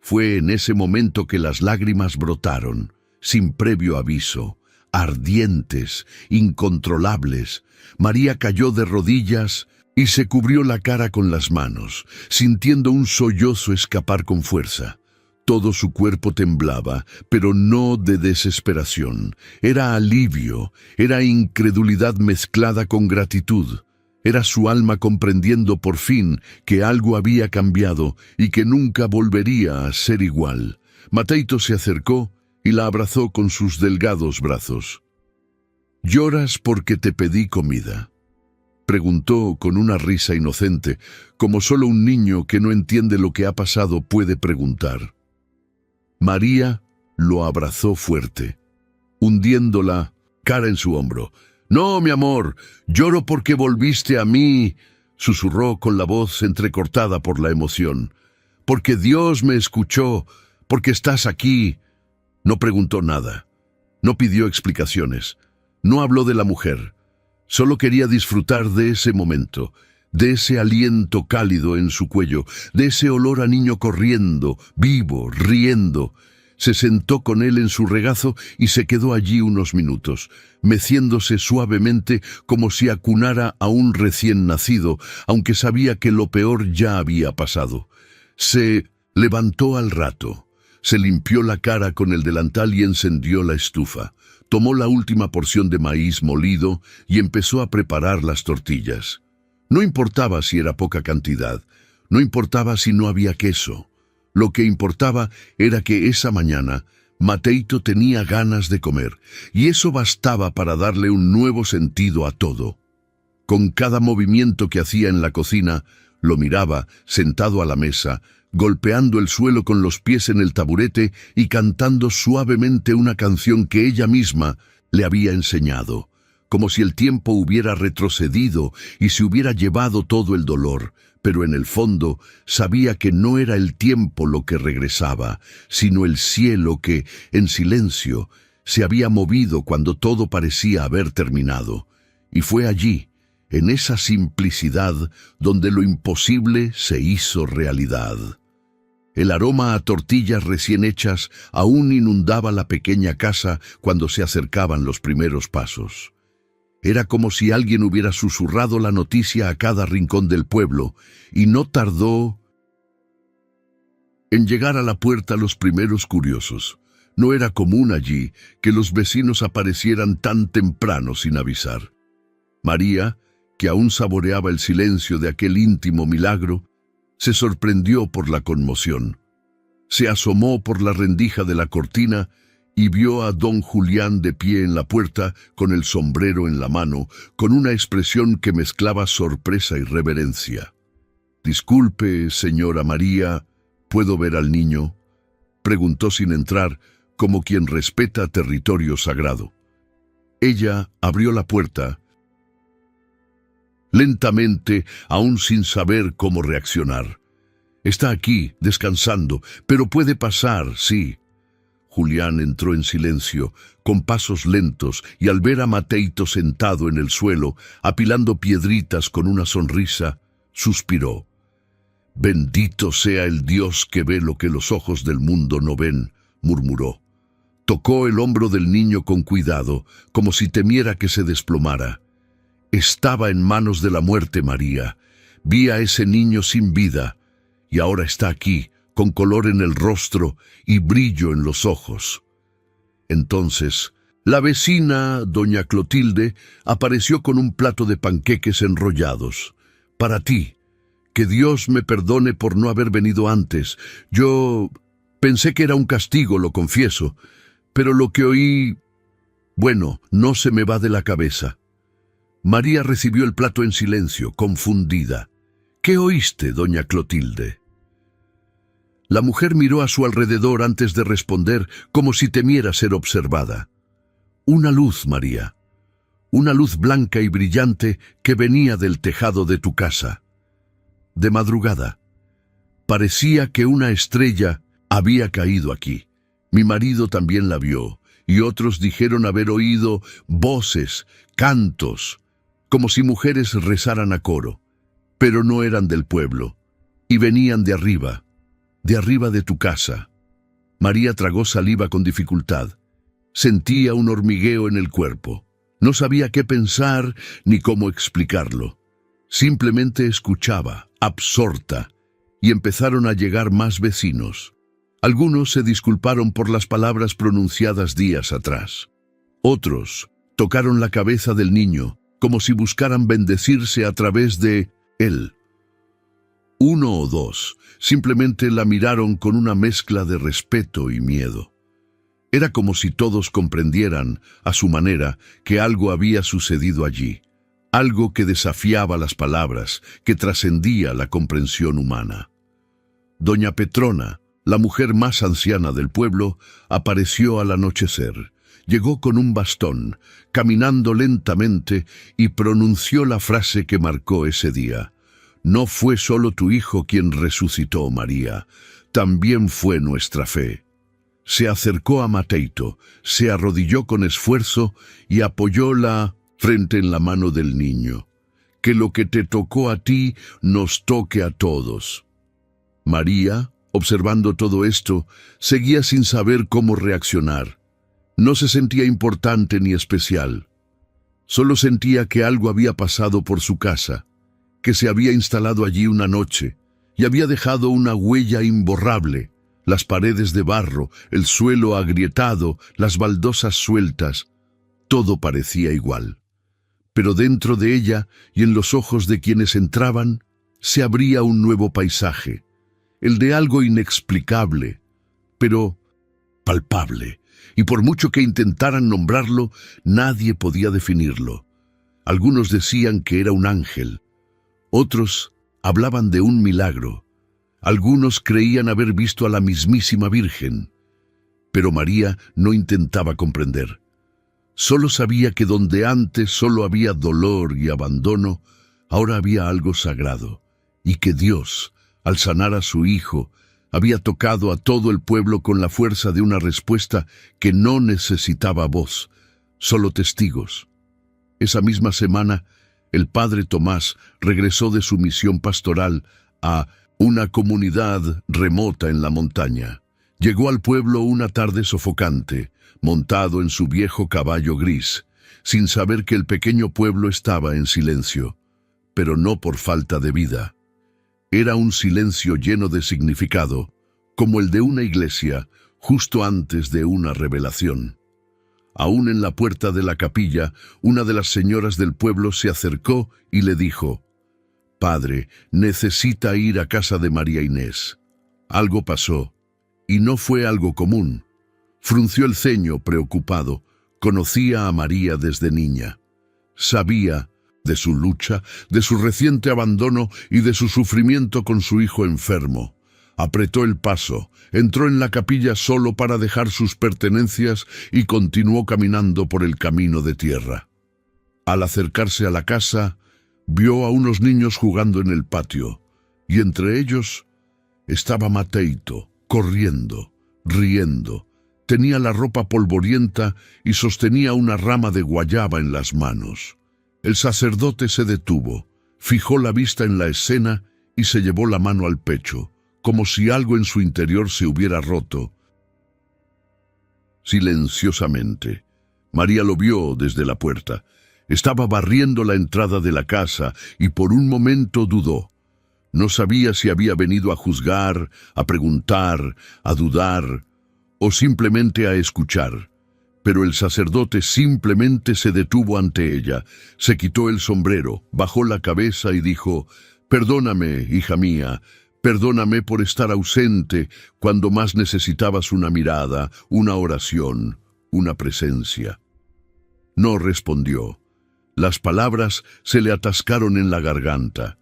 Speaker 1: Fue en ese momento que las lágrimas brotaron, sin previo aviso, ardientes, incontrolables. María cayó de rodillas y se cubrió la cara con las manos, sintiendo un sollozo escapar con fuerza. Todo su cuerpo temblaba, pero no de desesperación. Era alivio, era incredulidad mezclada con gratitud. Era su alma comprendiendo por fin que algo había cambiado y que nunca volvería a ser igual. Mateito se acercó y la abrazó con sus delgados brazos. «¿Lloras porque te pedí comida?», preguntó con una risa inocente, como solo un niño que no entiende lo que ha pasado puede preguntar. María lo abrazó fuerte, hundiendo la cara en su hombro. «No, mi amor, lloro porque volviste a mí», susurró con la voz entrecortada por la emoción. «Porque Dios me escuchó, porque estás aquí». No preguntó nada, no pidió explicaciones, no habló de la mujer. Solo quería disfrutar de ese momento, de ese aliento cálido en su cuello, de ese olor a niño corriendo, vivo, riendo. Se sentó con él en su regazo y se quedó allí unos minutos, meciéndose suavemente como si acunara a un recién nacido, aunque sabía que lo peor ya había pasado. Se levantó al rato, se limpió la cara con el delantal y encendió la estufa. Tomó la última porción de maíz molido y empezó a preparar las tortillas. No importaba si era poca cantidad, no importaba si no había queso. Lo que importaba era que esa mañana Mateito tenía ganas de comer, y eso bastaba para darle un nuevo sentido a todo. Con cada movimiento que hacía en la cocina, lo miraba, sentado a la mesa, golpeando el suelo con los pies en el taburete y cantando suavemente una canción que ella misma le había enseñado, como si el tiempo hubiera retrocedido y se hubiera llevado todo el dolor, pero en el fondo sabía que no era el tiempo lo que regresaba, sino el cielo que, en silencio, se había movido cuando todo parecía haber terminado. Y fue allí, en esa simplicidad, donde lo imposible se hizo realidad. El aroma a tortillas recién hechas aún inundaba la pequeña casa cuando se acercaban los primeros pasos. Era como si alguien hubiera susurrado la noticia a cada rincón del pueblo, y no tardó en llegar a la puerta los primeros curiosos. No era común allí que los vecinos aparecieran tan temprano sin avisar. María, que aún saboreaba el silencio de aquel íntimo milagro, se sorprendió por la conmoción. Se asomó por la rendija de la cortina y vio a don Julián de pie en la puerta con el sombrero en la mano, con una expresión que mezclaba sorpresa y reverencia. «Disculpe, señora María, ¿puedo ver al niño?», preguntó sin entrar, como quien respeta territorio sagrado. Ella abrió la puerta lentamente, aún sin saber cómo reaccionar. «Está aquí, descansando, pero puede pasar, sí». Julián entró en silencio, con pasos lentos, y al ver a Mateito sentado en el suelo, apilando piedritas con una sonrisa, suspiró. «Bendito sea el Dios que ve lo que los ojos del mundo no ven», murmuró. Tocó el hombro del niño con cuidado, como si temiera que se desplomara. «Estaba en manos de la muerte, María. Vi a ese niño sin vida, y ahora está aquí, con color en el rostro y brillo en los ojos». Entonces, la vecina, doña Clotilde, apareció con un plato de panqueques enrollados. «Para ti. Que Dios me perdone por no haber venido antes. Yo pensé que era un castigo, lo confieso, pero lo que oí, bueno, no se me va de la cabeza». María recibió el plato en silencio, confundida. «¿Qué oíste, doña Clotilde?». La mujer miró a su alrededor antes de responder, como si temiera ser observada. «Una luz, María. Una luz blanca y brillante que venía del tejado de tu casa. De madrugada. Parecía que una estrella había caído aquí. Mi marido también la vio, y otros dijeron haber oído voces, cantos, como si mujeres rezaran a coro, pero no eran del pueblo, y venían de arriba de tu casa». María tragó saliva con dificultad. Sentía un hormigueo en el cuerpo. No sabía qué pensar ni cómo explicarlo. Simplemente escuchaba, absorta, y empezaron a llegar más vecinos. Algunos se disculparon por las palabras pronunciadas días atrás. Otros tocaron la cabeza del niño, como si buscaran bendecirse a través de él. Uno o dos simplemente la miraron con una mezcla de respeto y miedo. Era como si todos comprendieran, a su manera, que algo había sucedido allí, algo que desafiaba las palabras, que trascendía la comprensión humana. Doña Petrona, la mujer más anciana del pueblo, apareció al anochecer. Llegó con un bastón, caminando lentamente, y pronunció la frase que marcó ese día. «No fue solo tu hijo quien resucitó, María, también fue nuestra fe». Se acercó a Mateito, se arrodilló con esfuerzo y apoyó la frente en la mano del niño. «Que lo que te tocó a ti nos toque a todos». María, observando todo esto, seguía sin saber cómo reaccionar. No se sentía importante ni especial. Solo sentía que algo había pasado por su casa, que se había instalado allí una noche y había dejado una huella imborrable. Las paredes de barro, el suelo agrietado, las baldosas sueltas, todo parecía igual. Pero dentro de ella y en los ojos de quienes entraban, se abría un nuevo paisaje, el de algo inexplicable, pero palpable, y por mucho que intentaran nombrarlo, nadie podía definirlo. Algunos decían que era un ángel, otros hablaban de un milagro, algunos creían haber visto a la mismísima Virgen, pero María no intentaba comprender. Solo sabía que donde antes solo había dolor y abandono, ahora había algo sagrado, y que Dios, al sanar a su hijo, había tocado a todo el pueblo con la fuerza de una respuesta que no necesitaba voz, solo testigos. Esa misma semana, el padre Tomás regresó de su misión pastoral a Una comunidad remota en la montaña. Llegó al pueblo una tarde sofocante, montado en su viejo caballo gris, sin saber que el pequeño pueblo estaba en silencio, pero no por falta de vida. Era un silencio lleno de significado, como el de una iglesia justo antes de una revelación. Aún en la puerta de la capilla, una de las señoras del pueblo se acercó y le dijo: «Padre, necesita ir a casa de María Inés». Algo pasó, y no fue algo común. Frunció el ceño preocupado. Conocía a María desde niña. Sabía de su lucha, de su reciente abandono y de su sufrimiento con su hijo enfermo. Apretó el paso, entró en la capilla solo para dejar sus pertenencias y continuó caminando por el camino de tierra. Al acercarse a la casa, vio a unos niños jugando en el patio, y entre ellos estaba Mateito, corriendo, riendo. Tenía la ropa polvorienta y sostenía una rama de guayaba en las manos. El sacerdote se detuvo, fijó la vista en la escena y se llevó la mano al pecho, como si algo en su interior se hubiera roto. Silenciosamente, María lo vio desde la puerta. Estaba barriendo la entrada de la casa y por un momento dudó. No sabía si había venido a juzgar, a preguntar, a dudar o simplemente a escuchar. Pero el sacerdote simplemente se detuvo ante ella, se quitó el sombrero, bajó la cabeza y dijo: «Perdóname, hija mía, perdóname por estar ausente cuando más necesitabas una mirada, una oración, una presencia». No respondió. Las palabras se le atascaron en la garganta,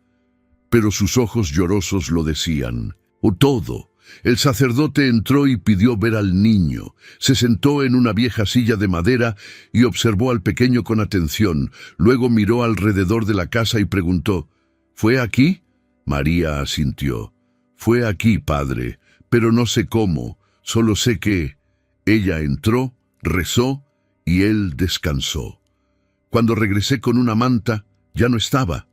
Speaker 1: pero sus ojos llorosos lo decían todo. El sacerdote entró y pidió ver al niño. Se sentó en una vieja silla de madera y observó al pequeño con atención. Luego miró alrededor de la casa y preguntó: «¿Fue aquí?». María asintió. «Fue aquí, padre, pero no sé cómo, solo sé que…». Ella entró, rezó y él descansó. Cuando regresé con una manta, ya no estaba.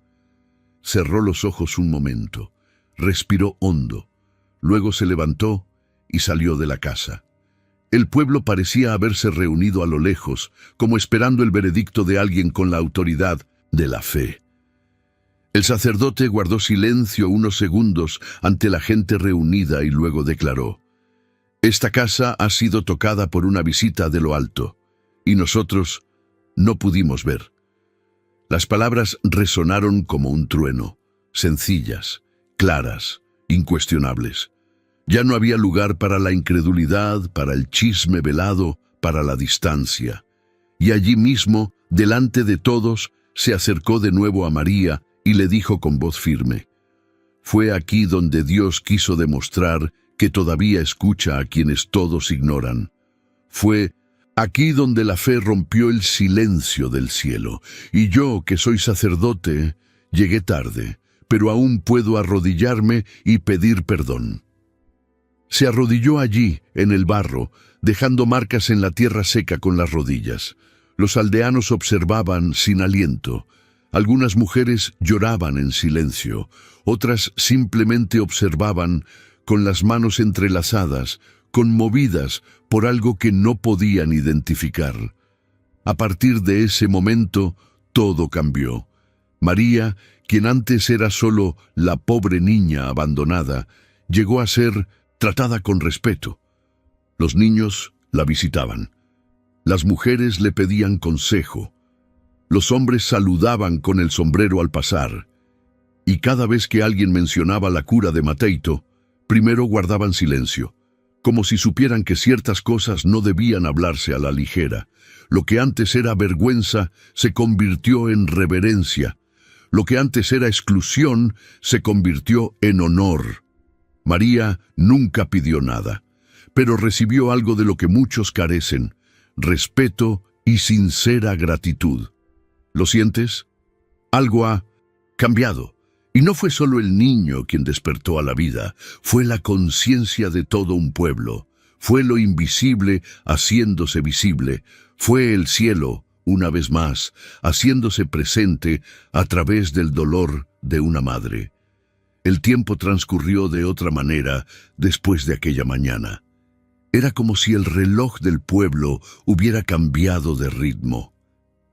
Speaker 1: Cerró los ojos un momento, respiró hondo. Luego se levantó y salió de la casa. El pueblo parecía haberse reunido a lo lejos, como esperando el veredicto de alguien con la autoridad de la fe. El sacerdote guardó silencio unos segundos ante la gente reunida y luego declaró: «Esta casa ha sido tocada por una visita de lo alto, y nosotros no pudimos ver». Las palabras resonaron como un trueno, sencillas, claras, incuestionables. Ya no había lugar para la incredulidad, para el chisme velado, para la distancia. Y allí mismo, delante de todos, se acercó de nuevo a María y le dijo con voz firme: «Fue aquí donde Dios quiso demostrar que todavía escucha a quienes todos ignoran. Fue aquí donde la fe rompió el silencio del cielo. Y yo, que soy sacerdote, llegué tarde, pero aún puedo arrodillarme y pedir perdón». Se arrodilló allí, en el barro, dejando marcas en la tierra seca con las rodillas. Los aldeanos observaban sin aliento. Algunas mujeres lloraban en silencio, otras simplemente observaban con las manos entrelazadas, conmovidas por algo que no podían identificar. A partir de ese momento, todo cambió. María, quien antes era solo la pobre niña abandonada, llegó a ser tratada con respeto. Los niños la visitaban. Las mujeres le pedían consejo. Los hombres saludaban con el sombrero al pasar. Y cada vez que alguien mencionaba la cura de Mateito, primero guardaban silencio, como si supieran que ciertas cosas no debían hablarse a la ligera. Lo que antes era vergüenza se convirtió en reverencia. Lo que antes era exclusión se convirtió en honor. María nunca pidió nada, pero recibió algo de lo que muchos carecen: respeto y sincera gratitud. ¿Lo sientes? Algo ha cambiado. Y no fue solo el niño quien despertó a la vida, fue la conciencia de todo un pueblo. Fue lo invisible haciéndose visible. Fue el cielo, una vez más, haciéndose presente a través del dolor de una madre. El tiempo transcurrió de otra manera después de aquella mañana. Era como si el reloj del pueblo hubiera cambiado de ritmo.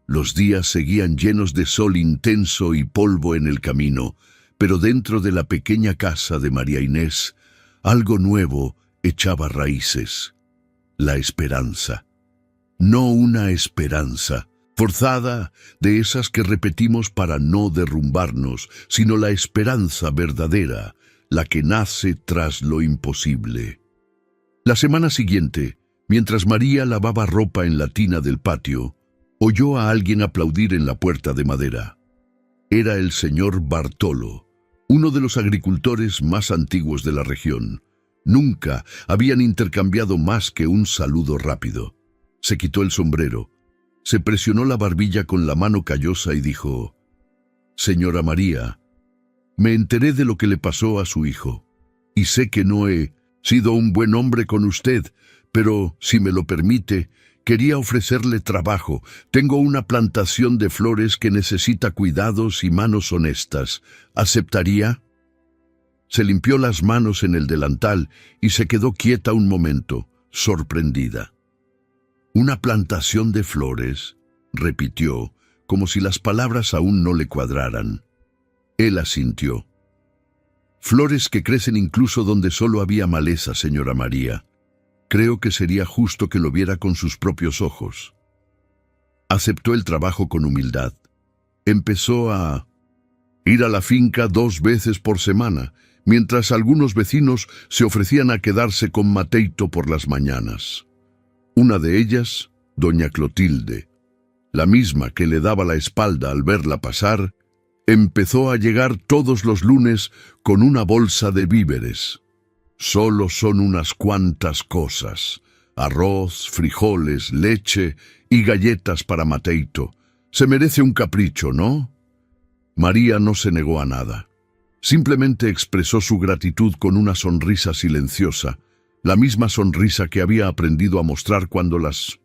Speaker 1: Los días seguían llenos de sol intenso y polvo en el camino, pero dentro de la pequeña casa de María Inés, algo nuevo echaba raíces. La esperanza. No una esperanza forzada, de esas que repetimos para no derrumbarnos, sino la esperanza verdadera, la que nace tras lo imposible. La semana siguiente, mientras María lavaba ropa en la tina del patio, oyó a alguien aplaudir en la puerta de madera. Era el señor Bartolo, uno de los agricultores más antiguos de la región. Nunca habían intercambiado más que un saludo rápido. Se quitó el sombrero, se presionó la barbilla con la mano callosa y dijo: «Señora María, me enteré de lo que le pasó a su hijo, y sé que no he sido un buen hombre con usted, pero, si me lo permite, quería ofrecerle trabajo. Tengo una plantación de flores que necesita cuidados y manos honestas. ¿Aceptaría?». Se limpió las manos en el delantal y se quedó quieta un momento, sorprendida. «¿Una plantación de flores?», repitió, como si las palabras aún no le cuadraran. Él asintió. «Flores que crecen incluso donde solo había maleza, señora María. Creo que sería justo que lo viera con sus propios ojos». Aceptó el trabajo con humildad. Empezó a ir a la finca 2 veces por semana, mientras algunos vecinos se ofrecían a quedarse con Mateito por las mañanas. Una de ellas, doña Clotilde, la misma que le daba la espalda al verla pasar, empezó a llegar todos los lunes con una bolsa de víveres. Solo son unas cuantas cosas: arroz, frijoles, leche y galletas para Mateito. Se merece un capricho, ¿no? María no se negó a nada. Simplemente expresó su gratitud con una sonrisa silenciosa, la misma sonrisa que había aprendido a mostrar cuando las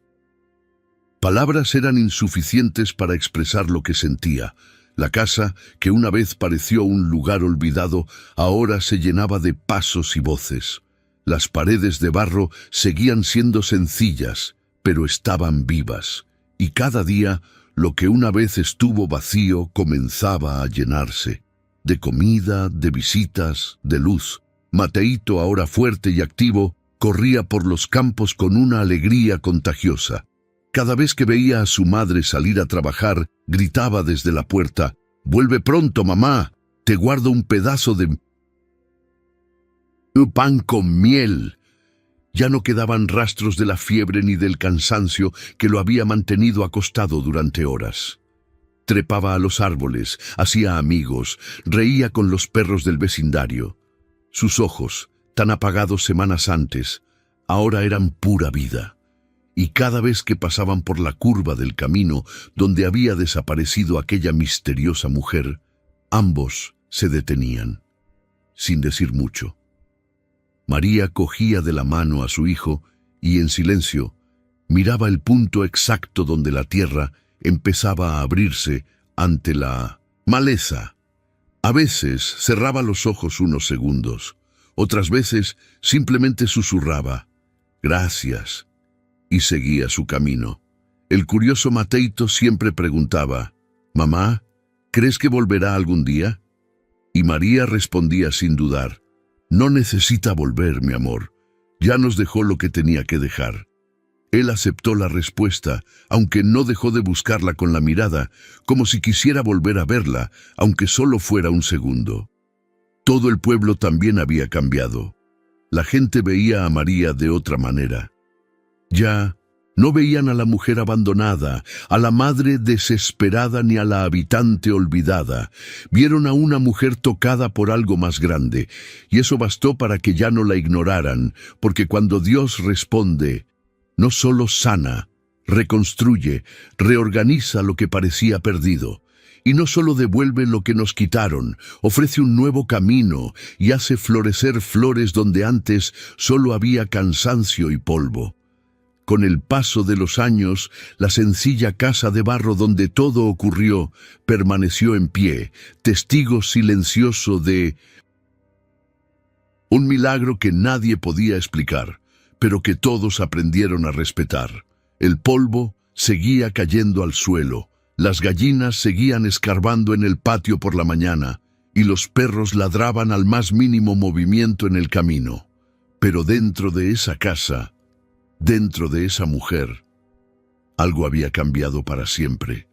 Speaker 1: palabras eran insuficientes para expresar lo que sentía. La casa, que una vez pareció un lugar olvidado, ahora se llenaba de pasos y voces. Las paredes de barro seguían siendo sencillas, pero estaban vivas, y cada día lo que una vez estuvo vacío comenzaba a llenarse, de comida, de visitas, de luz. Mateito, ahora fuerte y activo, corría por los campos con una alegría contagiosa. Cada vez que veía a su madre salir a trabajar, gritaba desde la puerta: «¡Vuelve pronto, mamá! Te guardo un pedazo de pan con miel». Ya no quedaban rastros de la fiebre ni del cansancio que lo había mantenido acostado durante horas. Trepaba a los árboles, hacía amigos, reía con los perros del vecindario. Sus ojos, tan apagados semanas antes, ahora eran pura vida. Y cada vez que pasaban por la curva del camino donde había desaparecido aquella misteriosa mujer, ambos se detenían, sin decir mucho. María cogía de la mano a su hijo y, en silencio, miraba el punto exacto donde la tierra empezaba a abrirse ante la maleza. A veces cerraba los ojos unos segundos, otras veces simplemente susurraba: «Gracias», y seguía su camino. El curioso Mateito siempre preguntaba: «Mamá, ¿crees que volverá algún día?». Y María respondía sin dudar: «No necesita volver, mi amor. Ya nos dejó lo que tenía que dejar». Él aceptó la respuesta, aunque no dejó de buscarla con la mirada, como si quisiera volver a verla, aunque solo fuera un segundo. Todo el pueblo también había cambiado. La gente veía a María de otra manera. Ya no veían a la mujer abandonada, a la madre desesperada ni a la habitante olvidada. Vieron a una mujer tocada por algo más grande, y eso bastó para que ya no la ignoraran, porque cuando Dios responde, no solo sana, reconstruye, reorganiza lo que parecía perdido. Y no solo devuelve lo que nos quitaron, ofrece un nuevo camino y hace florecer flores donde antes solo había cansancio y polvo. Con el paso de los años, la sencilla casa de barro donde todo ocurrió permaneció en pie, testigo silencioso de Un milagro que nadie podía explicar, pero que todos aprendieron a respetar. El polvo seguía cayendo al suelo, las gallinas seguían escarbando en el patio por la mañana, y los perros ladraban al más mínimo movimiento en el camino. Pero dentro de esa casa, dentro de esa mujer, algo había cambiado para siempre.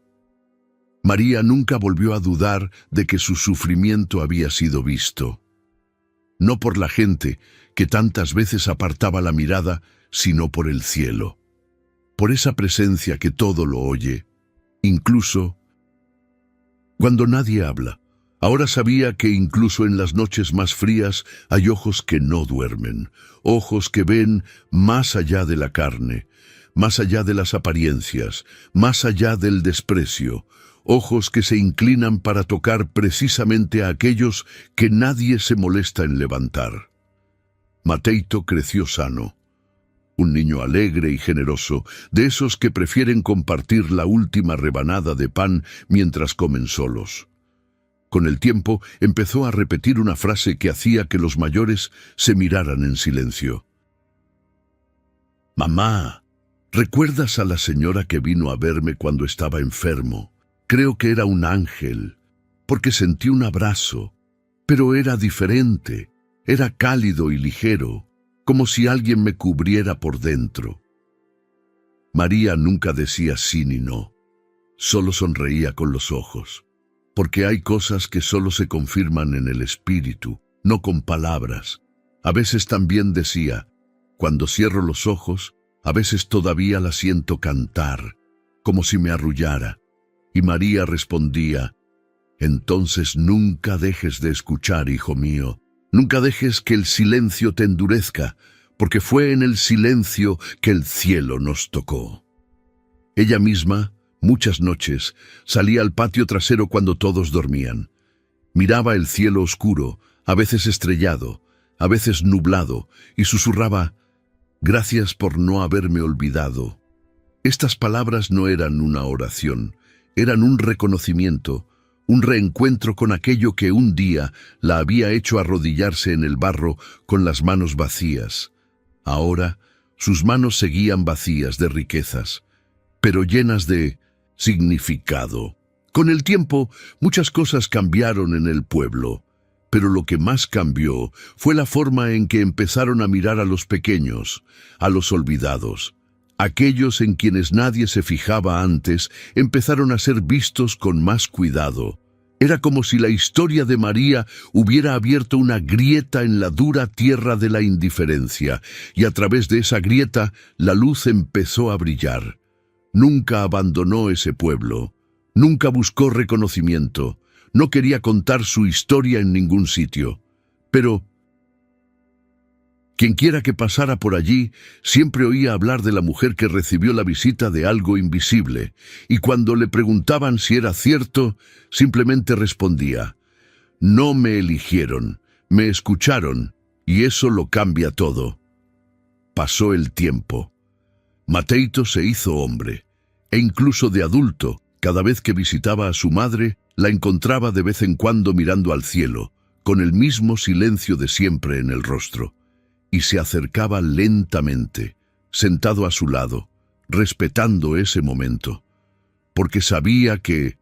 Speaker 1: María nunca volvió a dudar de que su sufrimiento había sido visto. No por la gente, que tantas veces apartaba la mirada, sino por el cielo. Por esa presencia que todo lo oye, incluso cuando nadie habla. Ahora sabía que incluso en las noches más frías hay ojos que no duermen, ojos que ven más allá de la carne, más allá de las apariencias, más allá del desprecio, ojos que se inclinan para tocar precisamente a aquellos que nadie se molesta en levantar. Mateito creció sano, un niño alegre y generoso, de esos que prefieren compartir la última rebanada de pan mientras comen solos. Con el tiempo empezó a repetir una frase que hacía que los mayores se miraran en silencio. «Mamá, ¿recuerdas a la señora que vino a verme cuando estaba enfermo? Creo que era un ángel, porque sentí un abrazo, pero era diferente, era cálido y ligero, como si alguien me cubriera por dentro». María nunca decía sí ni no, solo sonreía con los ojos. Porque hay cosas que solo se confirman en el espíritu, no con palabras. A veces también decía, cuando cierro los ojos, a veces todavía la siento cantar, como si me arrullara. Y María respondía, entonces nunca dejes de escuchar, hijo mío, nunca dejes que el silencio te endurezca, porque fue en el silencio que el cielo nos tocó. Ella misma, muchas noches, salía al patio trasero cuando todos dormían. Miraba el cielo oscuro, a veces estrellado, a veces nublado, y susurraba, «Gracias por no haberme olvidado». Estas palabras no eran una oración, eran un reconocimiento, un reencuentro con aquello que un día la había hecho arrodillarse en el barro con las manos vacías. Ahora, sus manos seguían vacías de riquezas, pero llenas de significado. Con el tiempo, muchas cosas cambiaron en el pueblo, pero lo que más cambió fue la forma en que empezaron a mirar a los pequeños, a los olvidados. Aquellos en quienes nadie se fijaba antes empezaron a ser vistos con más cuidado. Era como si la historia de María hubiera abierto una grieta en la dura tierra de la indiferencia, y a través de esa grieta la luz empezó a brillar. Nunca abandonó ese pueblo, nunca buscó reconocimiento, no quería contar su historia en ningún sitio. Pero quienquiera que pasara por allí siempre oía hablar de la mujer que recibió la visita de algo invisible, y cuando le preguntaban si era cierto, simplemente respondía, «No me eligieron, me escucharon, y eso lo cambia todo». Pasó el tiempo. Mateito se hizo hombre, e incluso de adulto, cada vez que visitaba a su madre, la encontraba de vez en cuando mirando al cielo, con el mismo silencio de siempre en el rostro, y se acercaba lentamente, sentado a su lado, respetando ese momento, porque sabía que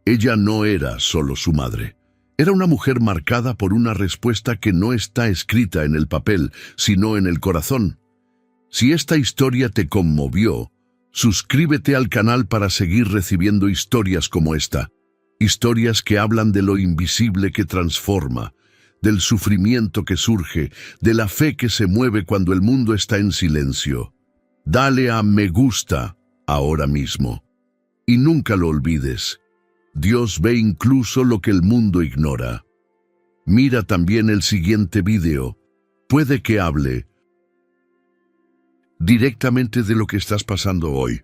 Speaker 1: ella no era solo su madre. Era una mujer marcada por una respuesta que no está escrita en el papel, sino en el corazón. Si esta historia te conmovió, suscríbete al canal para seguir recibiendo historias como esta. Historias que hablan de lo invisible que transforma, del sufrimiento que surge, de la fe que se mueve cuando el mundo está en silencio. Dale a me gusta ahora mismo. Y nunca lo olvides. Dios ve incluso lo que el mundo ignora. Mira también el siguiente video. Puede que hable directamente de lo que estás pasando hoy.